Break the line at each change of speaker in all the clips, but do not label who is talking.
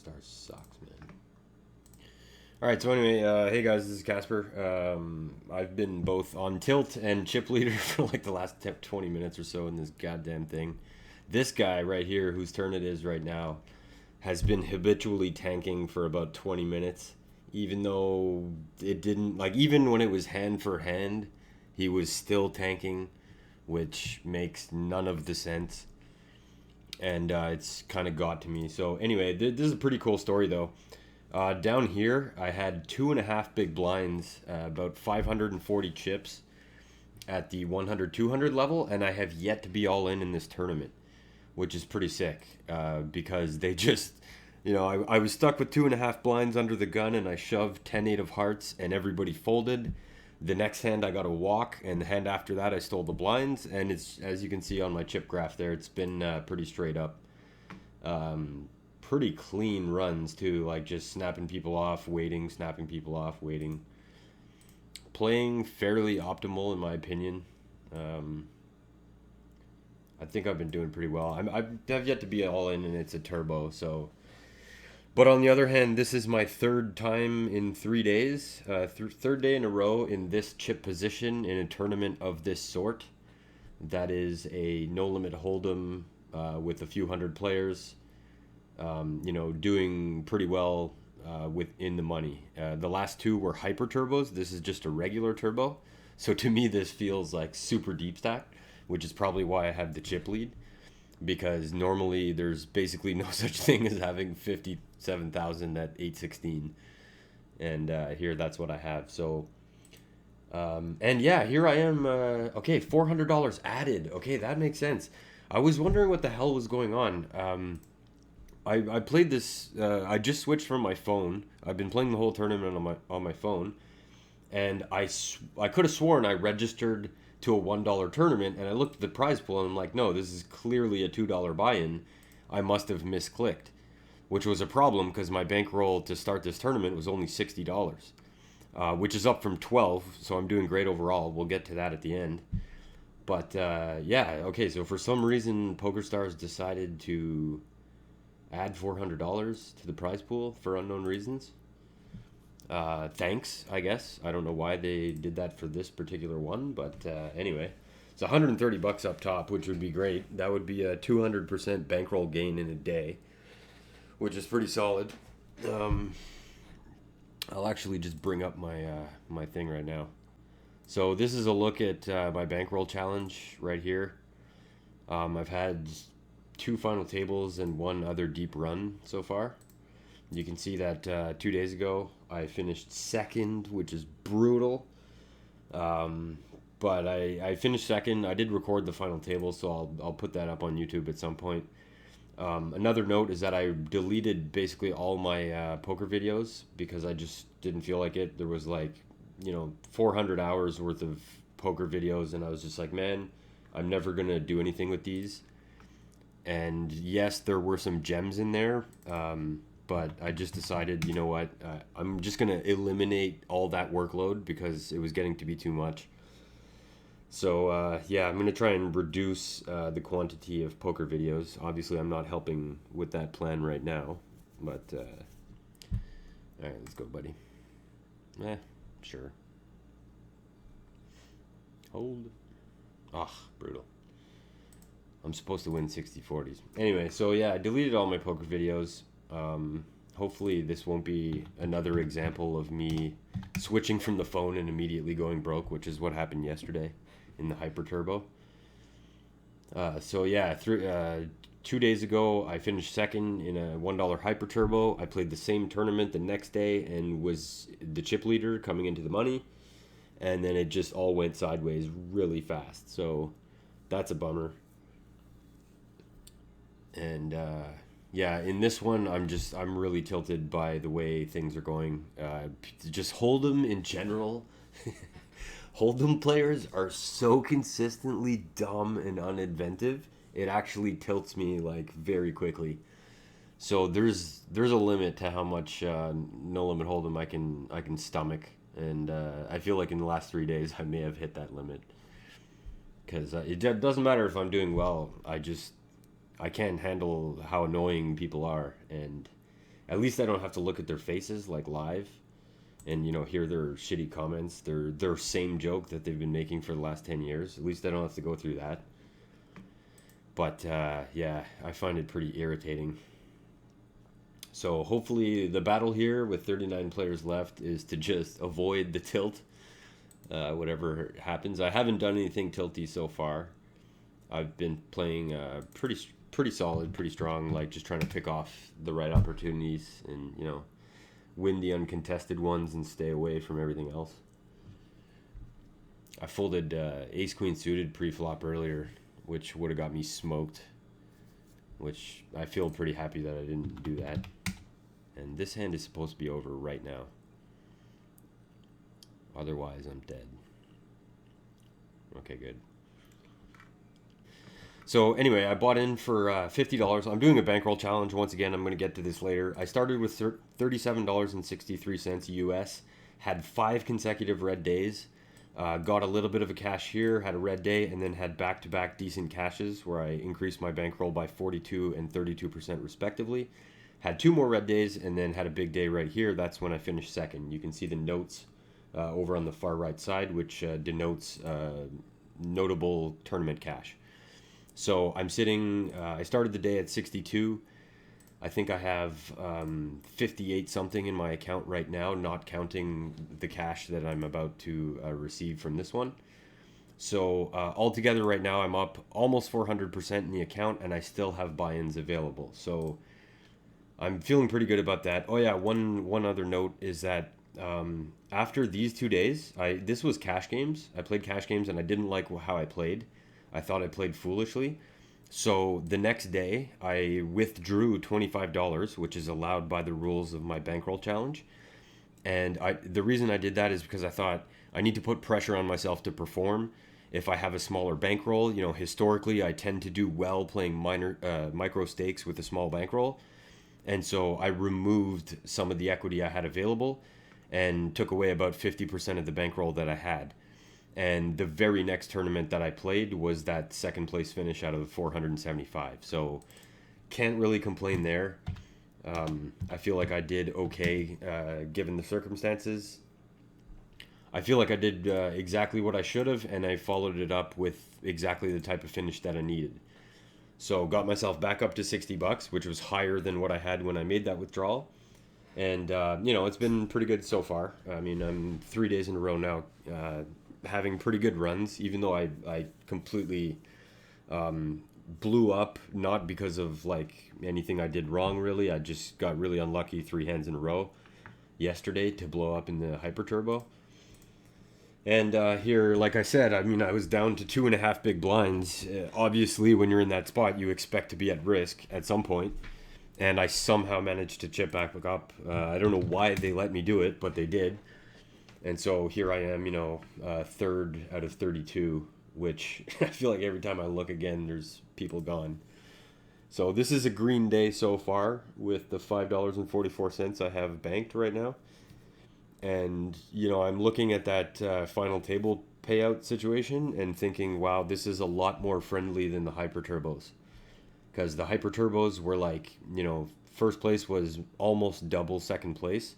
PokerStars sucks, man. All right, so anyway, hey guys, this is Casper. I've been both on tilt and chip leader for like the last 20 minutes or so in this goddamn thing. This guy right here, whose turn it is right now, has been habitually tanking for about 20 minutes, even though it didn't, like, even when it was hand for hand, he was still tanking, which makes none of the sense. And it's kind of got to me. So, anyway, this is a pretty cool story, though. Down here, I had 2.5 big blinds, about 540 chips at the 100, 200 level, and I have yet to be all in this tournament, which is pretty sick because they just, I was stuck with 2.5 blinds under the gun, and I shoved 10-8 of hearts, and everybody folded. The next hand, I got a walk, and the hand after that, I stole the blinds, and it's, as you can see on my chip graph there, it's been pretty straight up. Pretty clean runs too, like just snapping people off, waiting, snapping people off, waiting. Playing fairly optimal in my opinion. I think I've been doing pretty well. I've yet to be all in, and it's a turbo. So, but on the other hand, this is my third time in 3 days, third day in a row in this chip position in a tournament of this sort. That is a no limit hold'em with a few hundred players. Doing pretty well within the money. The last two were hyper turbos. This is just a regular turbo. So to me, this feels like super deep stack, which is probably why I have the chip lead. Because normally there's basically no such thing as having 57,000 at 816. And here that's what I have. So, and yeah, here I am. Okay, $400 added. Okay, that makes sense. I was wondering what the hell was going on. I played this. I just switched from my phone. I've been playing the whole tournament on my phone, and I could have sworn I registered to a $1 tournament, and I looked at the prize pool, and I'm like, no, this is clearly a $2 buy-in. I must have misclicked, which was a problem because my bankroll to start this tournament was only $60, which is up from 12. So I'm doing great overall. We'll get to that at the end. But yeah, okay. So for some reason, PokerStars decided to add $400 to the prize pool for unknown reasons. Thanks, I guess. I don't know why they did that for this particular one, but anyway, it's $130 up top, which would be great. That would be a 200% bankroll gain in a day, which is pretty solid. I'll actually just bring up my thing right now. So this is a look at my bankroll challenge right here. I've had 2 final tables and 1 other deep run so far. You can see that 2 days ago I finished second, which is brutal. But I finished second. I did record the final table, so I'll put that up on YouTube at some point. Another note is that I deleted basically all my poker videos because I just didn't feel like it. There was like 400 hours worth of poker videos, and I was just like, man, I'm never gonna do anything with these. And yes, there were some gems in there, but I just decided, you know what, I'm just going to eliminate all that workload because it was getting to be too much. So, yeah, I'm going to try and reduce the quantity of poker videos. Obviously, I'm not helping with that plan right now, but, all right, let's go, buddy. Sure. Hold. Ah, brutal. I'm supposed to win 60-40s. Anyway, so yeah, I deleted all my poker videos. Hopefully this won't be another example of me switching from the phone and immediately going broke, which is what happened yesterday in the Hyper Turbo. So yeah, 2 days ago, I finished second in a $1 Hyper Turbo. I played the same tournament the next day and was the chip leader coming into the money. And then it just all went sideways really fast. So that's a bummer. And yeah, in this one, I'm really tilted by the way things are going. Just Hold'em in general. Hold'em players are so consistently dumb and uninventive. It actually tilts me like very quickly. So there's a limit to how much no limit Hold'em I can stomach, and I feel like in the last 3 days I may have hit that limit. Because it doesn't matter if I'm doing well. I can't handle how annoying people are, and At least I don't have to look at their faces like live and hear their shitty comments, their same joke that they've been making for the last 10 years. At least I don't have to go through that. But yeah, I find it pretty irritating. So hopefully the battle here with 39 players left is to just avoid the tilt, whatever happens. I haven't done anything tilty so far. I've been playing pretty solid, pretty strong, like just trying to pick off the right opportunities and win the uncontested ones and stay away from everything else. I folded ace queen suited pre-flop earlier, which would have got me smoked, which I feel pretty happy that I didn't do that. And this hand is supposed to be over right now. Otherwise, I'm dead. Okay, good. So anyway, I bought in for $50. I'm doing a bankroll challenge. Once again, I'm going to get to this later. I started with $37.63 US, had 5 consecutive red days, got a little bit of a cash here, had a red day, and then had back-to-back decent cashes where I increased my bankroll by 42 and 32% respectively. Had 2 more red days, and then had a big day right here. That's when I finished second. You can see the notes over on the far right side, which denotes notable tournament cash. So I'm sitting, I started the day at 62. I think I have 58 something in my account right now, not counting the cash that I'm about to receive from this one. So altogether right now I'm up almost 400% in the account, and I still have buy-ins available. So I'm feeling pretty good about that. Oh yeah, one other note is that after these 2 days, this was cash games. I played cash games and I didn't like how I played. I thought I played foolishly. So the next day, I withdrew $25, which is allowed by the rules of my bankroll challenge. And the reason I did that is because I thought I need to put pressure on myself to perform. If I have a smaller bankroll, historically I tend to do well playing micro stakes with a small bankroll. And so I removed some of the equity I had available and took away about 50% of the bankroll that I had. And the very next tournament that I played was that second place finish out of 475. So can't really complain there. I feel like I did okay given the circumstances. I feel like I did exactly what I should have, and I followed it up with exactly the type of finish that I needed. So got myself back up to $60, which was higher than what I had when I made that withdrawal. And, it's been pretty good so far. I mean, I'm 3 days in a row now having pretty good runs, even though I completely blew up, not because of like anything I did wrong really. I just got really unlucky 3 hands in a row yesterday to blow up in the hyper turbo. And here, like I said, I mean, I was down to 2.5 big blinds. Obviously, when you're in that spot, you expect to be at risk at some point. And I somehow managed to chip back up. I don't know why they let me do it, but they did. And so here I am, third out of 32, which I feel like every time I look again, there's people gone. So this is a green day so far with the $5.44 I have banked right now. And, I'm looking at that final table payout situation and thinking, wow, this is a lot more friendly than the hyper turbos. Because the hyper turbos were like, first place was almost double second place.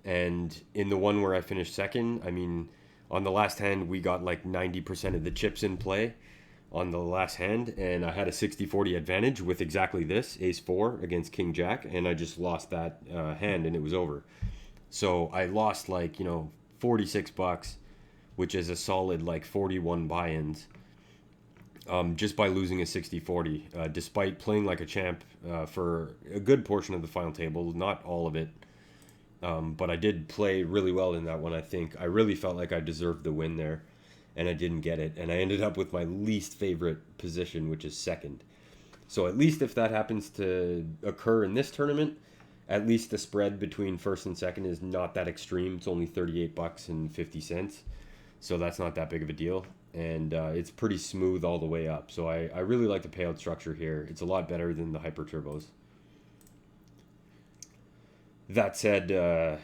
And in the one where I finished second, I mean, on the last hand, we got like 90% of the chips in play on the last hand. And I had a 60-40 advantage with exactly this, ace-4 against king-jack. And I just lost that hand and it was over. So I lost like, $46, which is a solid like 41 buy-ins. Just by losing a 60-40, despite playing like a champ for a good portion of the final table, not all of it. But I did play really well in that one, I think. I really felt like I deserved the win there, and I didn't get it. And I ended up with my least favorite position, which is second. So at least if that happens to occur in this tournament, at least the spread between first and second is not that extreme. It's only $38.50. So that's not that big of a deal. And it's pretty smooth all the way up. So I really like the payout structure here. It's a lot better than the hyper turbos. That said, I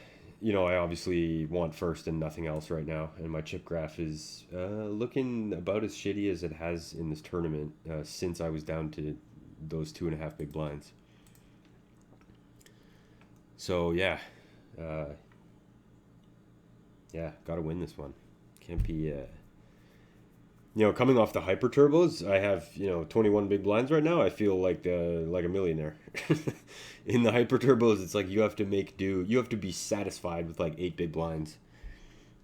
obviously want first and nothing else right now. And my chip graph is looking about as shitty as it has in this tournament since I was down to those 2.5 big blinds. So yeah, uh, yeah, gotta win this one. Can't be. Coming off the hyper turbos, I have 21 big blinds right now. I feel like a millionaire. In the hyper turbos, it's like you have to make do. You have to be satisfied with like 8 big blinds,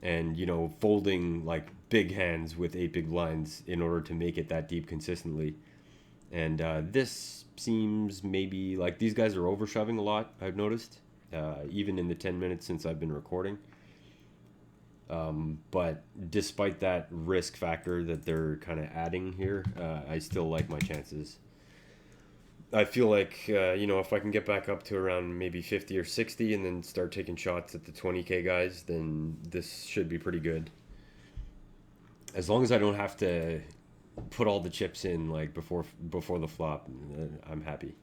and folding like big hands with 8 big blinds in order to make it that deep consistently. And this seems maybe like these guys are over shoving a lot. I've noticed, even in the 10 minutes since I've been recording. But despite that risk factor that they're kind of adding here, I still like my chances. I feel like, if I can get back up to around maybe 50 or 60 and then start taking shots at the 20K guys, then this should be pretty good. As long as I don't have to put all the chips in like before the flop, I'm happy.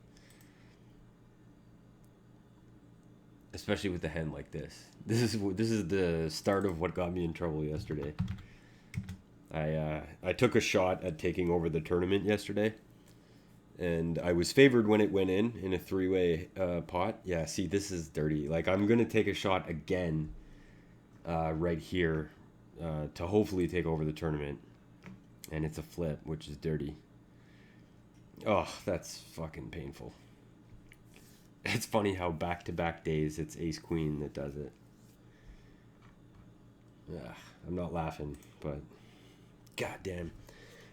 Especially with a hand like this. This is the start of what got me in trouble yesterday. I took a shot at taking over the tournament yesterday, and I was favored when it went in a three-way pot. Yeah, see, this is dirty. Like, I'm gonna take a shot again, right here, to hopefully take over the tournament, and it's a flip, which is dirty. Oh, that's fucking painful. It's funny how back-to-back days it's ace-queen that does it. Ugh, I'm not laughing, but goddamn.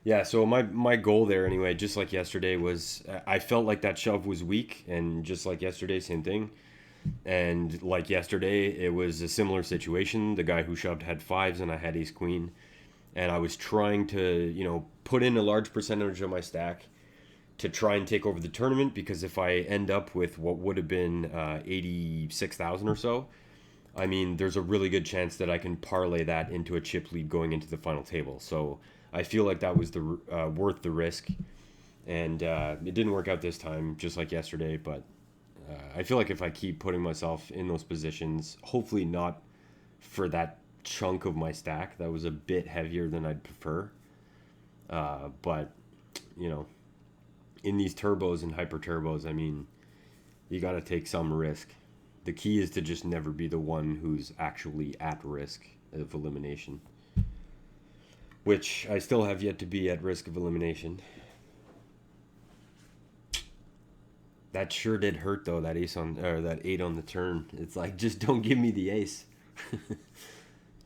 Yeah, so my goal there anyway, just like yesterday, was I felt like that shove was weak, and just like yesterday, same thing. And like yesterday, it was a similar situation. The guy who shoved had fives, and I had ace-queen. And I was trying to, put in a large percentage of my stack to try and take over the tournament, because if I end up with what would have been 86,000 or so, I mean, there's a really good chance that I can parlay that into a chip lead going into the final table. So I feel like that was the worth the risk, and it didn't work out this time, just like yesterday. But I feel like if I keep putting myself in those positions, hopefully not for that chunk of my stack that was a bit heavier than I'd prefer. But in these turbos and hyper turbos, I mean, you got to take some risk. The key is to just never be the one who's actually at risk of elimination, which I still have yet to be at risk of elimination. That sure did hurt though. That ace on or that 8 on the turn. It's like, just don't give me the ace.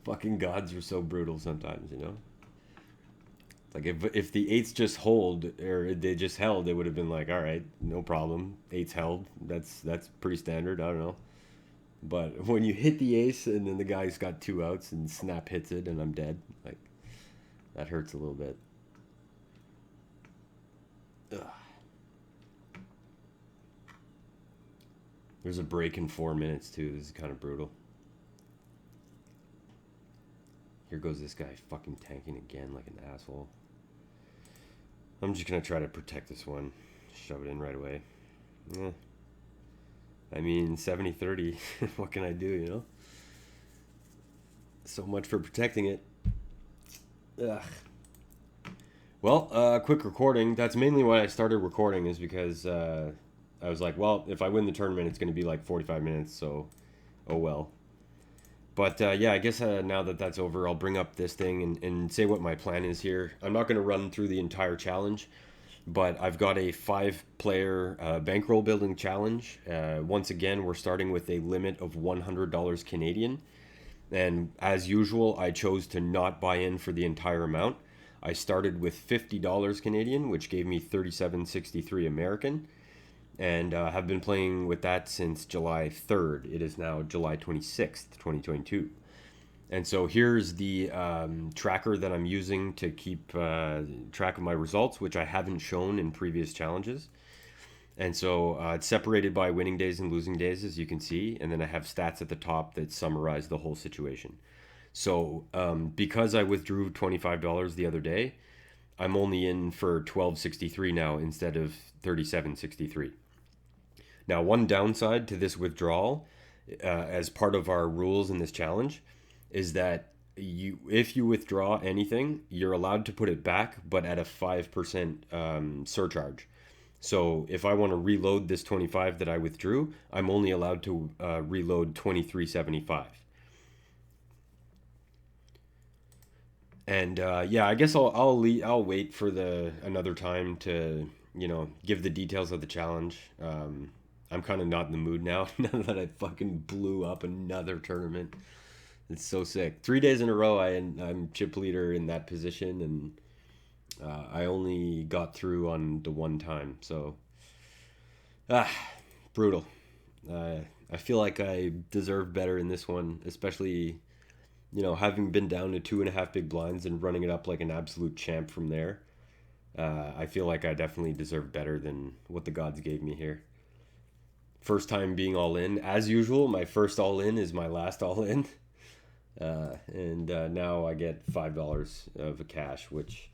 Fucking gods are so brutal sometimes. Like if the eights just hold, or they just held, it would have been like, all right, no problem. Eights held. That's pretty standard. I don't know. But when you hit the ace and then the guy's got 2 outs and snap hits it and I'm dead, like, that hurts a little bit. Ugh. There's a break in 4 minutes too. This is kind of brutal. Here goes this guy fucking tanking again like an asshole. I'm just going to try to protect this one. Shove it in right away. I mean, 70-30. What can I do, So much for protecting it. Ugh. Well, quick recording. That's mainly why I started recording, is because I was like, well, if I win the tournament, it's going to be like 45 minutes, so oh well. But yeah, I guess now that that's over, I'll bring up this thing and say what my plan is here. I'm not going to run through the entire challenge, but I've got a 5-player bankroll building challenge. Once again, we're starting with a limit of $100 Canadian. And as usual, I chose to not buy in for the entire amount. I started with $50 Canadian, which gave me $37.63 American. And have been playing with that since July 3rd. It is now July 26th, 2022. And so here's the tracker that I'm using to keep track of my results, which I haven't shown in previous challenges. And so it's separated by winning days and losing days, as you can see. And then I have stats at the top that summarize the whole situation. So because I withdrew $25 the other day, I'm only in for $12.63 now instead of $37.63. Now, one downside to this withdrawal, as part of our rules in this challenge, is that if you withdraw anything, you're allowed to put it back, but at a 5% surcharge. So if I want to reload this 25 that I withdrew, I'm only allowed to reload 23.75. And yeah, I guess I'll wait for the another time to give the details of the challenge. I'm kind of not in the mood now now that I fucking blew up another tournament. It's so sick. 3 days in a row, I'm chip leader in that position, and I only got through on the one time. So ah, brutal. Uh, I feel like I deserve better in this one, especially having been down to 2.5 big blinds and running it up like an absolute champ from there. I feel like I definitely deserve better than what the gods gave me here. First time being all in, as usual. My first all in is my last all in, and now I get $5 of a cash, which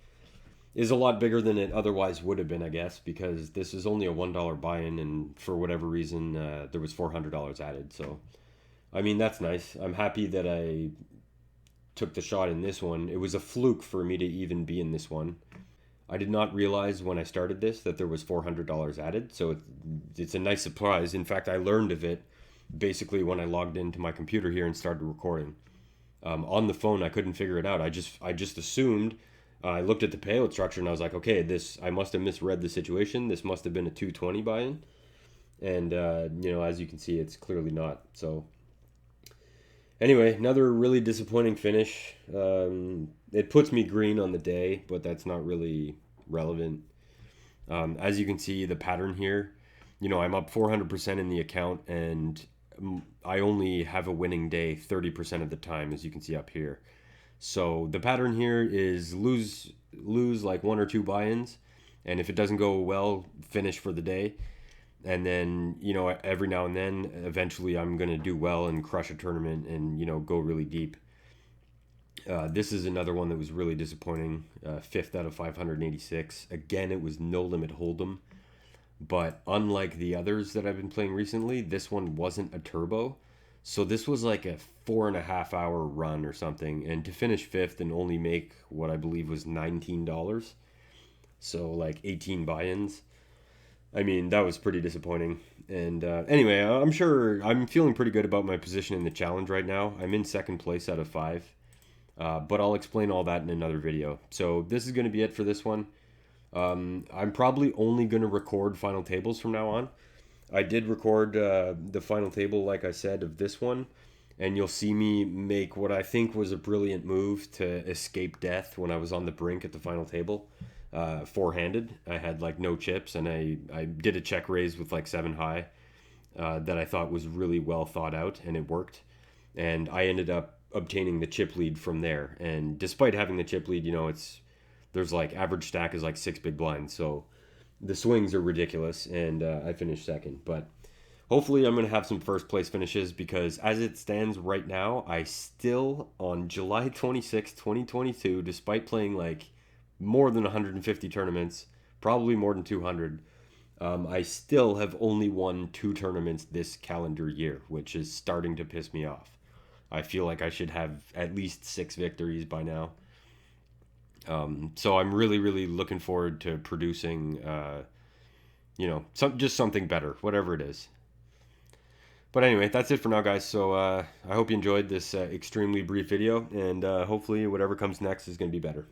is a lot bigger than it otherwise would have been, I guess, because this is only a $1 buy-in, and for whatever reason, there was $400 added. So, I mean, that's nice. I'm happy that I took the shot in this one. It was a fluke for me to even be in this one. I did not realize when I started this that there was $400 added, so it's a nice surprise. In fact, I learned of it basically when I logged into my computer here and started recording. On the phone, I couldn't figure it out. I just assumed. I looked at the payout structure and I was like, okay, this I must have misread the situation. This must have been a 220 buy-in, and as you can see, it's clearly not. So anyway, another really disappointing finish. It puts me green on the day, but that's not really relevant. As you can see, the pattern here, I'm up 400% in the account, and I only have a winning day 30% of the time, as you can see up here. So the pattern here is lose like one or two buy-ins, and if it doesn't go well, finish for the day. And then every now and then eventually I'm going to do well and crush a tournament and go really deep. This is another one that was really disappointing. Fifth out of 586. Again, it was no limit hold'em, but unlike the others that I've been playing recently, this one wasn't a turbo. So this was like a 4.5 hour run or something, and to finish fifth and only make what I believe was $19, so like 18 buy-ins. I mean, that was pretty disappointing. And anyway, I'm sure I'm feeling pretty good about my position in the challenge right now. I'm in second place out of 5. But I'll explain all that in another video. So this is going to be it for this one. I'm probably only going to record final tables from now on. I did record the final table, like I said, of this one. And you'll see me make what I think was a brilliant move to escape death when I was on the brink at the final table. Four-handed. I had like no chips, and I did a check raise with like 7 high that I thought was really well thought out, and it worked. And I ended up obtaining the chip lead from there. And despite having the chip lead, there's like average stack is like 6 big blinds, so the swings are ridiculous, and I finished second. But hopefully I'm going to have some first place finishes, because as it stands right now, I still, on July 26, 2022, despite playing like more than 150 tournaments, probably more than 200, I still have only won 2 tournaments this calendar year, which is starting to piss me off. I feel like I should have at least 6 victories by now. So I'm really, really looking forward to producing, just something better, whatever it is. But anyway, that's it for now, guys. So I hope you enjoyed this extremely brief video, and hopefully whatever comes next is going to be better.